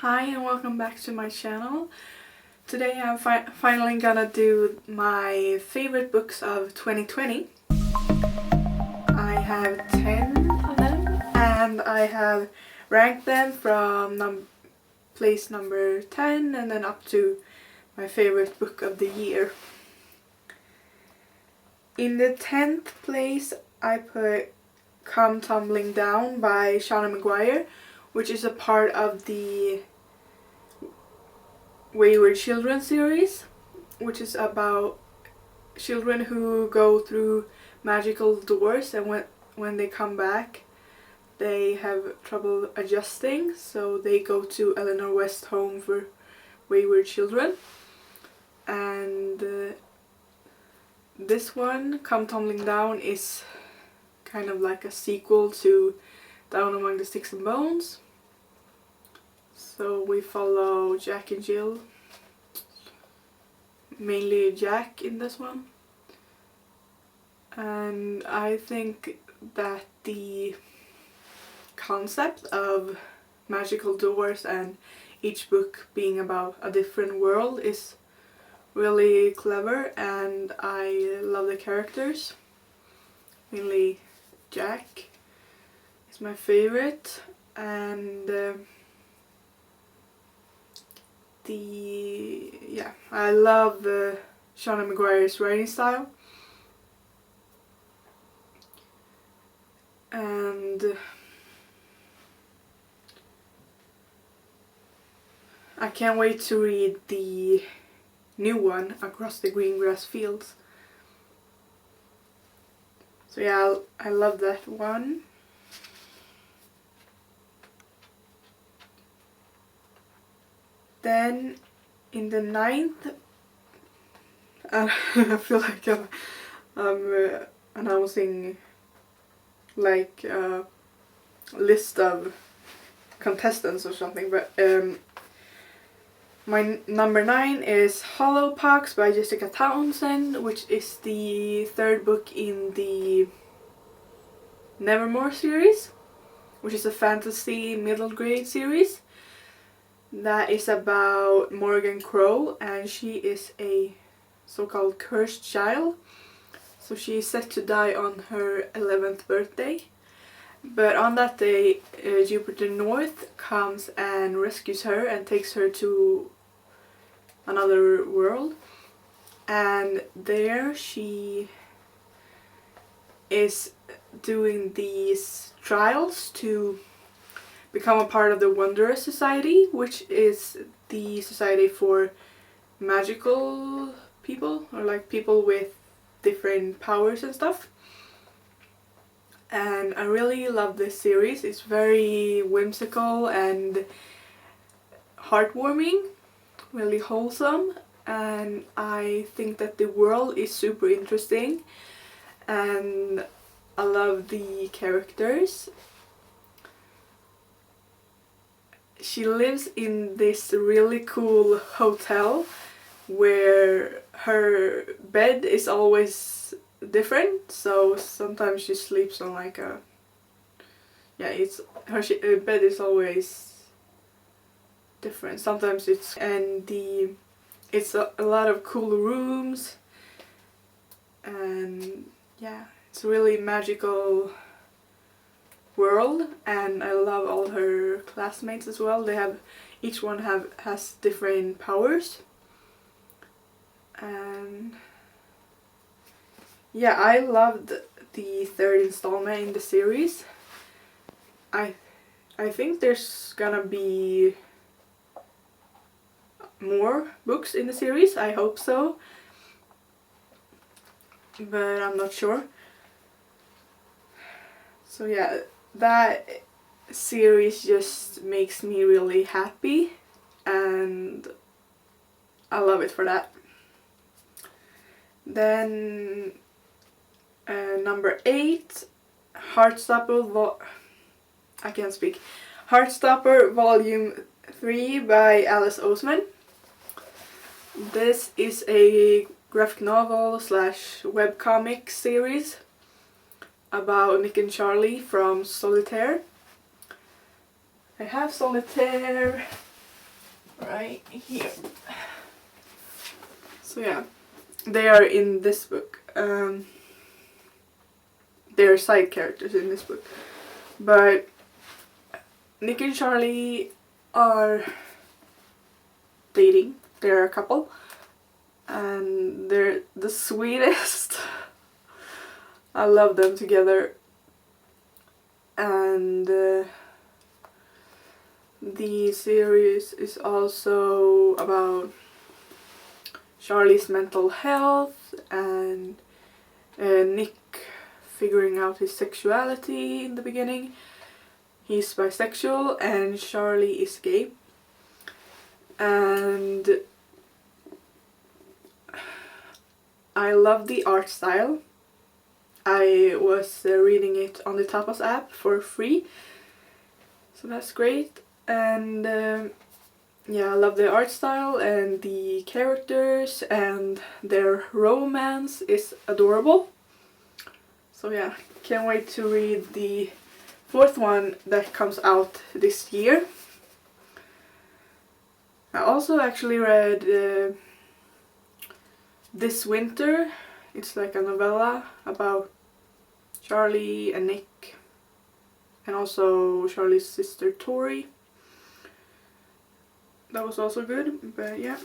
Hi and welcome back to my channel. Today I'm finally gonna do my favorite books of 2020. I have 10 of them and I have ranked them from place number 10 and then up to my favorite book of the year. In the 10th place I put Come Tumbling Down by Shauna Maguire, which is a part of the Wayward Children series, which is about children who go through magical doors and when they come back they have trouble adjusting, so they go to Eleanor West Home for Wayward Children. And this one, Come Tumbling Down, is kind of like a sequel to Down Among the Sticks and Bones. So we follow Jack and Jill, mainly Jack in this one. And I think that the concept of magical doors and each book being about a different world is really clever, and I love the characters. Mainly Jack is my favorite, and I love Shauna Maguire's writing style, and I can't wait to read the new one, Across the Green Grass Fields. So yeah, I love that one. Then in the 9th, I feel like I'm announcing like a list of contestants or something, but my number 9 is Hollowpox by Jessica Townsend, which is the third book in the Nevermore series, which is a fantasy middle grade series that is about Morgan Crow, and she is a so-called cursed child. So she is set to die on her 11th birthday. But on that day, Jupiter North comes and rescues her and takes her to another world. And there she is doing these trials to become a part of the Wanderer Society, which is the society for magical people, or like people with different powers and stuff. And I really love this series. It's very whimsical and heartwarming, really wholesome, and I think that the world is super interesting, and I love the characters. She lives in this really cool hotel where her bed is always different, so sometimes she sleeps on like a her bed is always different. Sometimes it's a lot of cool rooms, and yeah, it's a really magical world, and I love all her classmates as well. Each one has different powers, and yeah, I loved the third installment in the series. I think there's gonna be more books in the series. I hope so, but I'm not sure. So yeah, that series just makes me really happy, and I love it for that. Then number 8, Heartstopper Volume 3 by Alice Oseman. This is a graphic novel / webcomic series about Nick and Charlie from Solitaire. I have Solitaire right here. So yeah, they are in this book. They are side characters in this book. But Nick and Charlie are dating. They're a couple. And they're the sweetest. I love them together. And the series is also about Charlie's mental health and Nick figuring out his sexuality in the beginning. He's bisexual and Charlie is gay. And I love the art style. I was reading it on the Tapas app for free, so that's great. And yeah, I love the art style and the characters, and their romance is adorable. So yeah, can't wait to read the fourth one that comes out this year. I also actually read This Winter. It's like a novella about Charlie and Nick, and also Charlie's sister Tori. That was also good, but yeah.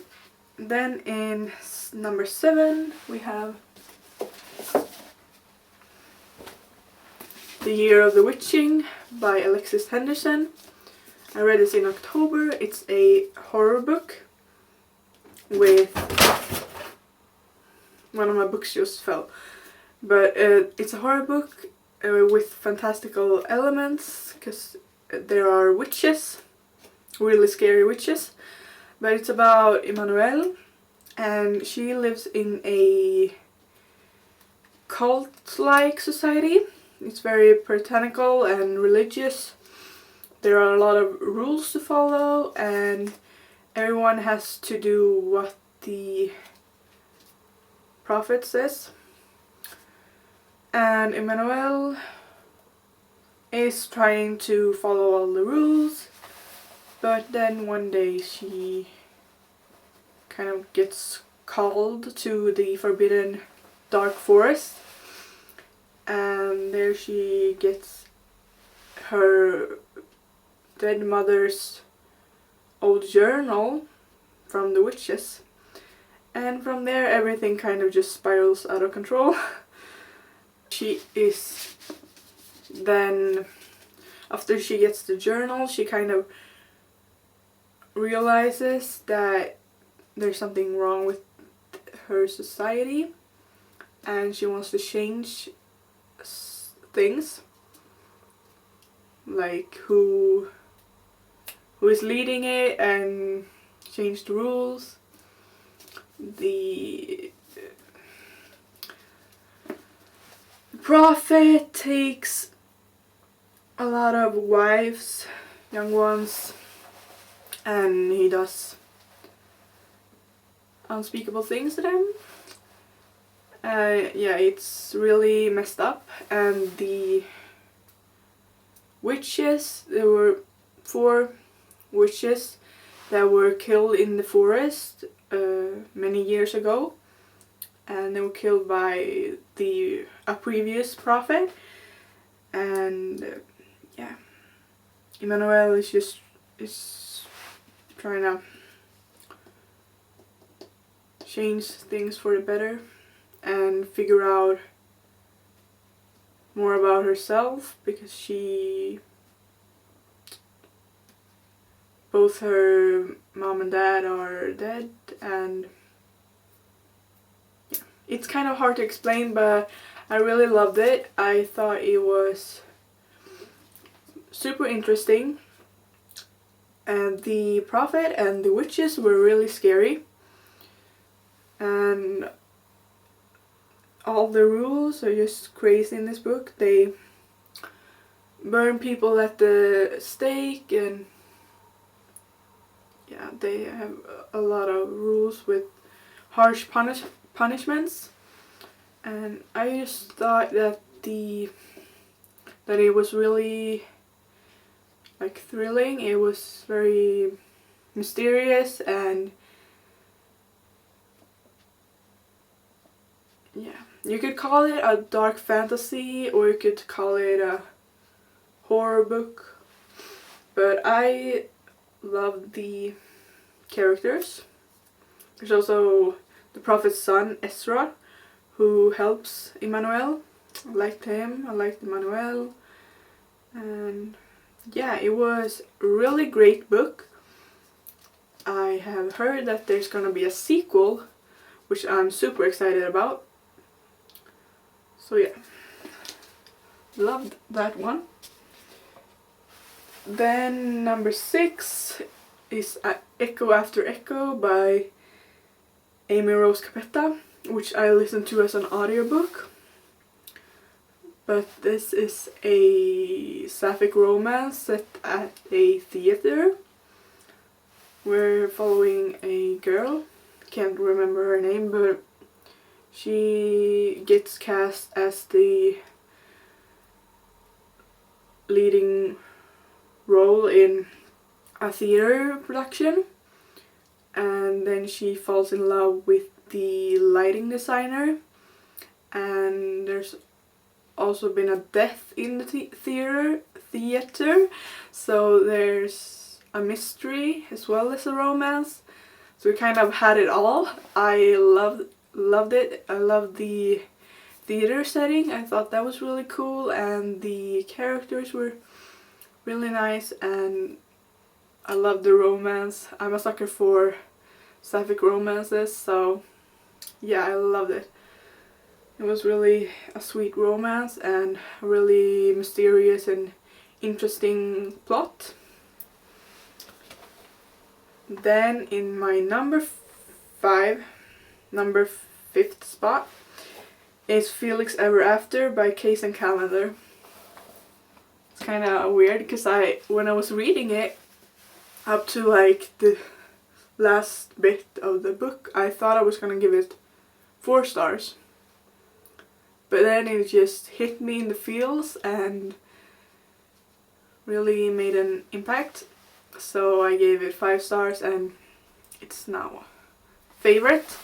Then in number 7 we have The Year of the Witching by Alexis Henderson. I read this in October. It's a horror book with... One of my books just fell. But it's a horror book with fantastical elements, because there are witches, really scary witches. But it's about Emmanuelle, and she lives in a cult-like society. It's very puritanical and religious. There are a lot of rules to follow, and everyone has to do what the prophet says. And Emmanuelle is trying to follow all the rules, but then one day she kind of gets called to the forbidden dark forest, and there she gets her dead mother's old journal from the witches, and from there everything kind of just spirals out of control. She is then, after she gets the journal, she kind of realizes that there's something wrong with her society, and she wants to change things, like who is leading it, and change the rules. The prophet takes a lot of wives, young ones, and he does unspeakable things to them. Yeah, it's really messed up. And the witches, there were 4 witches that were killed in the forest many years ago, and they were killed by a previous prophet. And yeah, Emmanuelle is trying to change things for the better and figure out more about herself, because both her mom and dad are dead, and yeah, it's kind of hard to explain, but I really loved it. I thought it was super interesting, and the prophet and the witches were really scary, and all the rules are just crazy in this book. They burn people at the stake, and yeah, they have a lot of rules with harsh punishments. And I just thought that it was really like thrilling. It was very mysterious, and yeah, you could call it a dark fantasy or you could call it a horror book, but I love the characters. There's also the prophet's son, Ezra, who helps Emmanuel. I liked him, I liked Emmanuel, and yeah, it was a really great book. I have heard that there's gonna be a sequel, which I'm super excited about. So yeah, loved that one. Then number 6 is Echo After Echo by Amy Rose Capetta, which I listened to as an audiobook. But this is a sapphic romance set at a theater. We're following a girl, can't remember her name, but she gets cast as the leading role in a theater production, and then she falls in love with the lighting designer, and there's also been a death in the theater, so there's a mystery as well as a romance. So we kind of had it all. I loved it. I loved the theater setting. I thought that was really cool, and the characters were really nice, and I loved the romance. I'm a sucker for sapphic romances, so yeah, I loved it. It was really a sweet romance and a really mysterious and interesting plot. Then in my number 5th spot is Felix Ever After by Case and Calendar. It's kind of weird because when I was reading it up to like the last bit of the book, I thought I was gonna give it 4 stars. But then it just hit me in the feels and really made an impact. So I gave it 5 stars, and it's now favorite.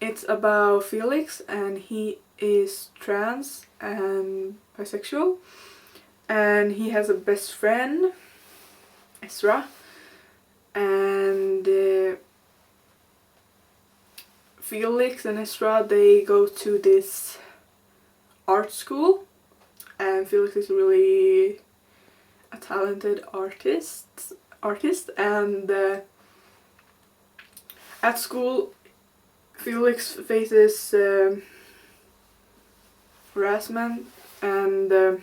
It's about Felix, and he is trans and bisexual, and he has a best friend, Ezra, and Felix and Ezra, they go to this art school, and Felix is really a talented artist, and at school Felix faces harassment, and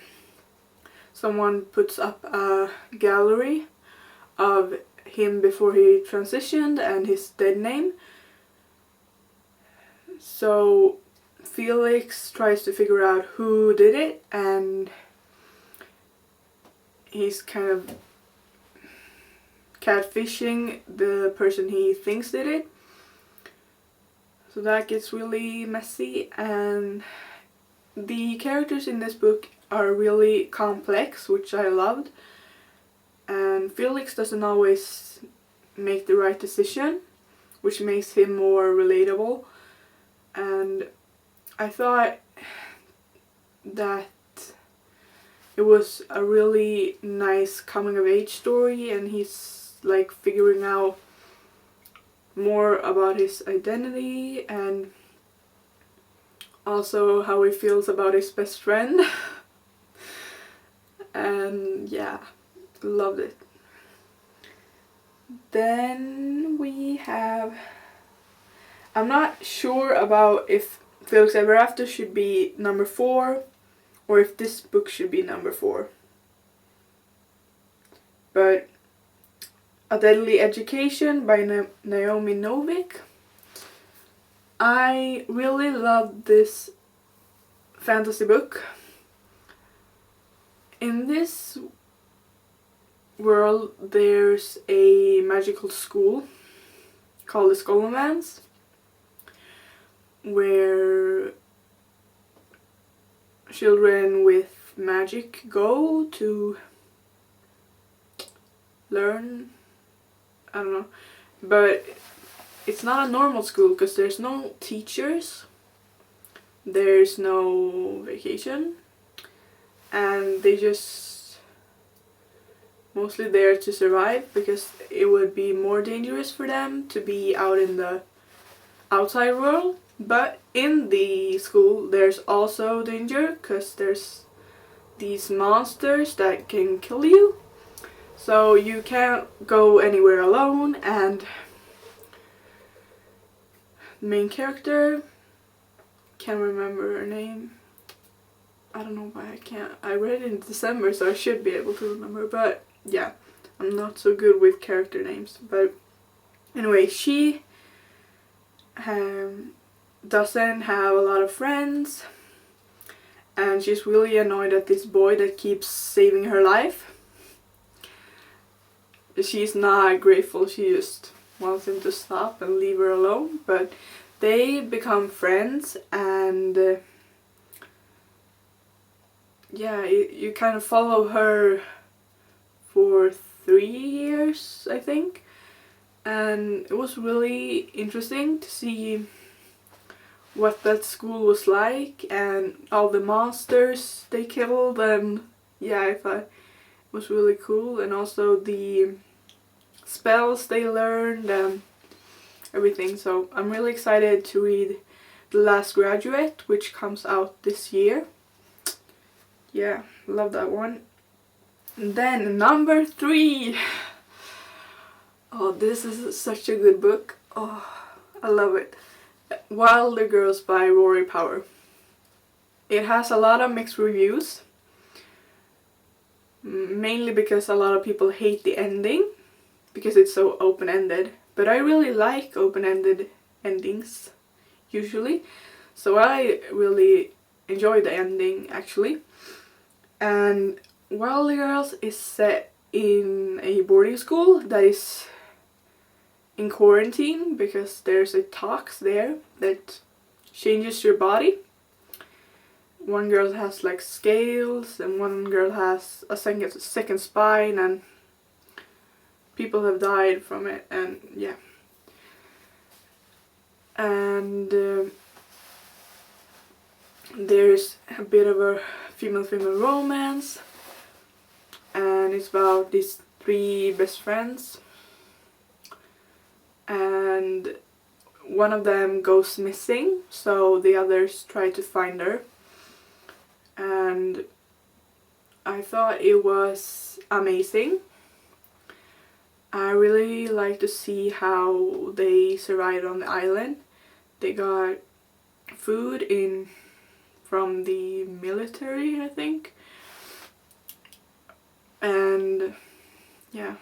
someone puts up a gallery of him before he transitioned and his dead name. So Felix tries to figure out who did it, and he's kind of catfishing the person he thinks did it. So that gets really messy, and the characters in this book are really complex, which I loved. And Felix doesn't always make the right decision, which makes him more relatable. And I thought that it was a really nice coming of age story, and he's like figuring out more about his identity and also how he feels about his best friend. And yeah, loved it. Then we have, I'm not sure about if Felix Ever After should be number 4 or if this book should be number 4. But A Deadly Education by Naomi Novik. I really loved this fantasy book. In this world there's a magical school called the Scholomance, where children with magic go to learn I don't know. But it's not a normal school because there's no teachers, there's no vacation, and they just mostly there to survive because it would be more dangerous for them to be out in the outside world. But in the school there's also danger because there's these monsters that can kill you, so you can't go anywhere alone. And the main character, can't remember her name, I don't know why I can't. I read it in December, so I should be able to remember, but yeah, I'm not so good with character names. But anyway, she doesn't have a lot of friends, and she's really annoyed at this boy that keeps saving her life. She's not grateful, she just wants him to stop and leave her alone. But they become friends, and yeah, you kind of follow her for 3 years, I think, and it was really interesting to see what that school was like and all the monsters they killed. And yeah, I thought it was really cool, and also the spells they learned and everything. So I'm really excited to read The Last Graduate, which comes out this year. Yeah, love that one. And then number 3. Oh, this is such a good book. Oh, I love it. Wilder Girls by Rory Power. It has a lot of mixed reviews, mainly because a lot of people hate the ending because it's so open-ended. But I really like open-ended endings usually, so I really enjoy the ending actually. And Wilder Girls is set in a boarding school that is in quarantine because there's a tox there that changes your body. One girl has like scales, and one girl has a second spine, and people have died from it, and yeah. And there's a bit of a female-female romance, and it's about these 3 best friends, and one of them goes missing, so the others try to find her. And I thought it was amazing. I really like to see how they survived on the island. They got food from the military, I think. And yeah,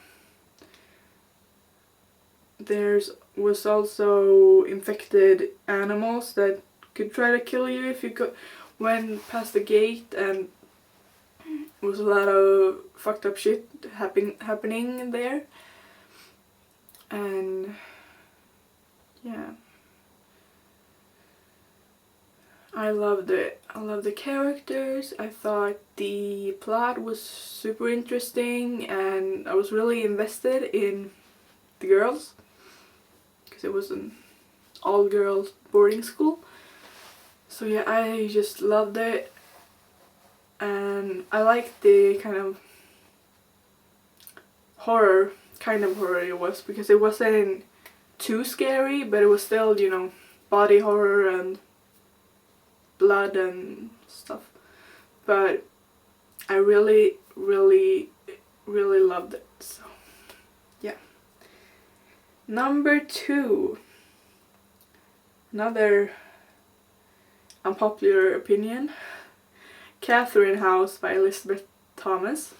was also infected animals that could try to kill you if you went past the gate, and there was a lot of fucked up shit happening there. And yeah, I loved it. I loved the characters. I thought the plot was super interesting, and I was really invested in the girls because it was an all-girls boarding school. So yeah, I just loved it, and I liked the kind of horror it was, because it wasn't too scary, but it was still, you know, body horror and blood and stuff. But I really loved it. So yeah. Number 2, another unpopular opinion, Catherine House by Elizabeth Thomas.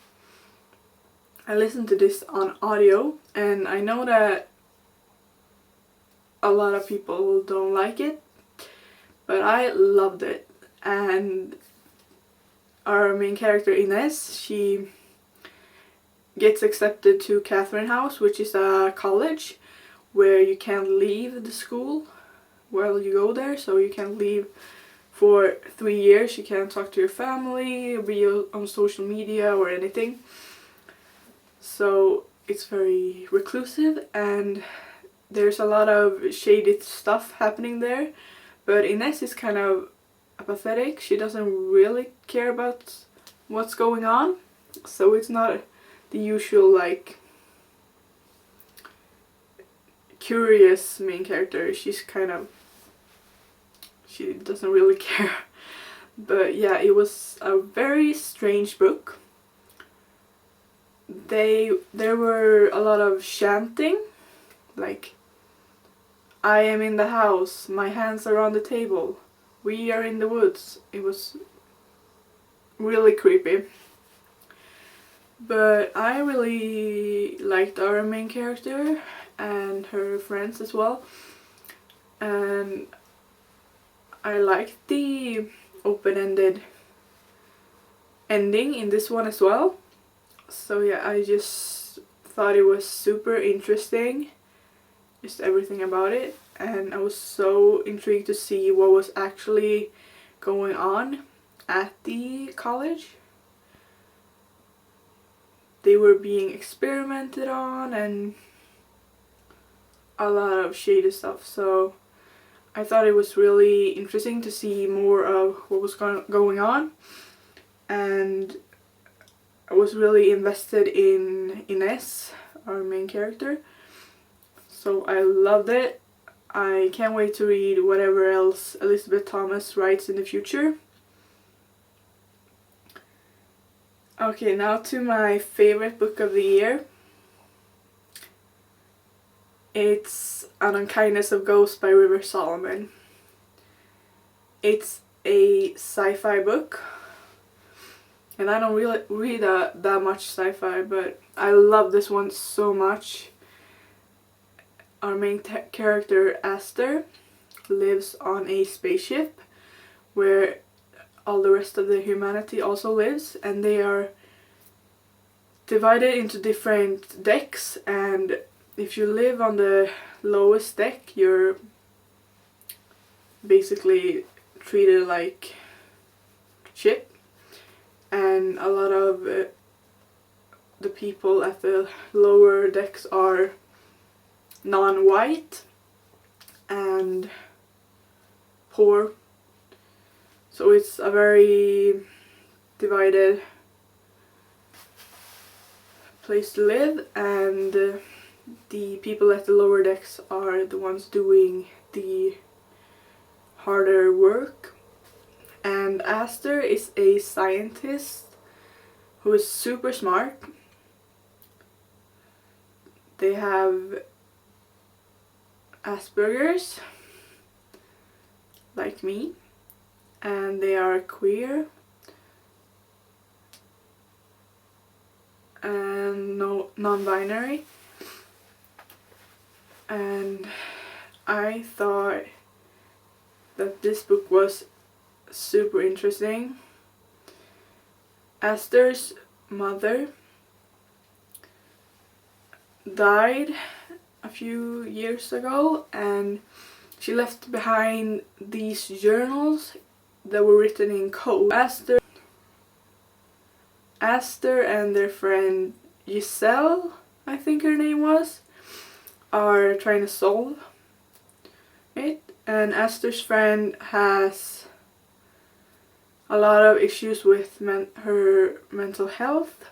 I listened to this on audio, and I know that a lot of people don't like it, but I loved it. And our main character Ines, she gets accepted to Catherine House, which is a college where you can't leave the school while you go there, so you can't leave for 3 years. You can't talk to your family, be on social media or anything. So it's very reclusive and there's a lot of shady stuff happening there. But Ines is kind of apathetic. She doesn't really care about what's going on. So it's not the usual like curious main character. She doesn't really care. But yeah, it was a very strange book. There were a lot of chanting, like, I am in the house, my hands are on the table, we are in the woods. It was really creepy. But I really liked our main character and her friends as well. And I liked the open-ended ending in this one as well. So yeah, I just thought it was super interesting, just everything about it, and I was so intrigued to see what was actually going on at the college. They were being experimented on and a lot of shady stuff, so I thought it was really interesting to see more of what was going on, and I was really invested in Ines, our main character, so I loved it. I can't wait to read whatever else Elizabeth Thomas writes in the future. Okay, now to my favorite book of the year. It's An Unkindness of Ghosts by River Solomon. It's a sci-fi book. And I don't really read that much sci-fi, but I love this one so much. Our main character, Aster, lives on a spaceship where all the rest of the humanity also lives, and they are divided into different decks, and if you live on the lowest deck, you're basically treated like shit. And a lot of the people at the lower decks are non-white and poor. So it's a very divided place to live, and the people at the lower decks are the ones doing the harder work. And Aster is a scientist who is super smart. They have Asperger's, like me, and they are queer and non-binary. And I thought that this book was super interesting. Aster's mother died a few years ago, and she left behind these journals that were written in code. Aster and their friend Giselle, I think her name was, are trying to solve it. And Aster's friend has a lot of issues with her mental health,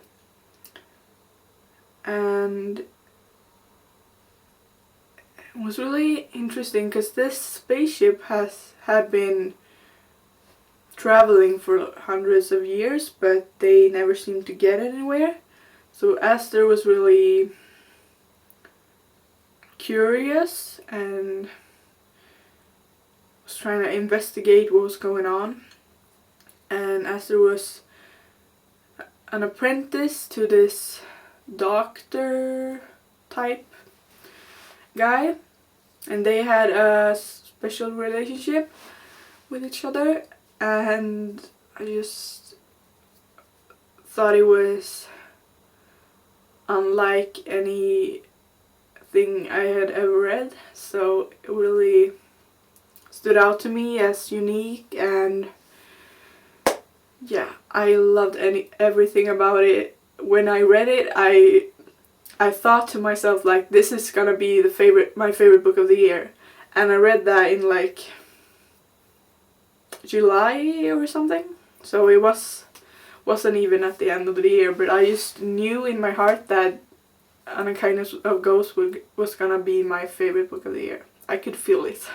and it was really interesting because this spaceship had been traveling for hundreds of years, but they never seemed to get anywhere. So Aster was really curious and was trying to investigate what was going on. And Aster was an apprentice to this doctor type guy, and they had a special relationship with each other, and I just thought it was unlike anything I had ever read, so it really stood out to me as unique, and yeah, I loved everything about it. When I read it, I I thought to myself like, this is gonna be my favorite book of the year, and I read that in like July or something, so it wasn't even at the end of the year, but I just knew in my heart that Unkindness of Ghosts was gonna be my favorite book of the year. I could feel it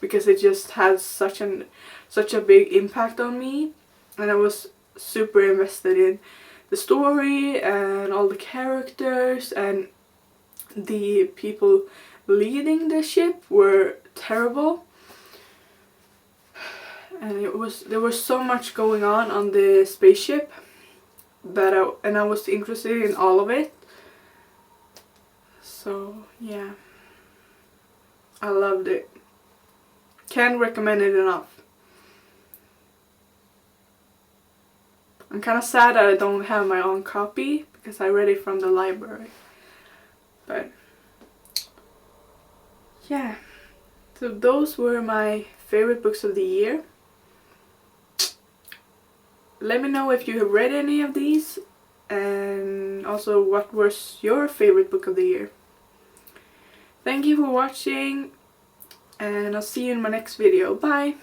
because it just had such a big impact on me, and I was super invested in the story and all the characters, and the people leading the ship were terrible. And there was so much going on the spaceship that I was interested in all of it. So yeah, I loved it. Can't recommend it enough. I'm kind of sad that I don't have my own copy because I read it from the library. But yeah, so those were my favorite books of the year. Let me know if you have read any of these, and also what was your favorite book of the year. Thank you for watching, and I'll see you in my next video. Bye!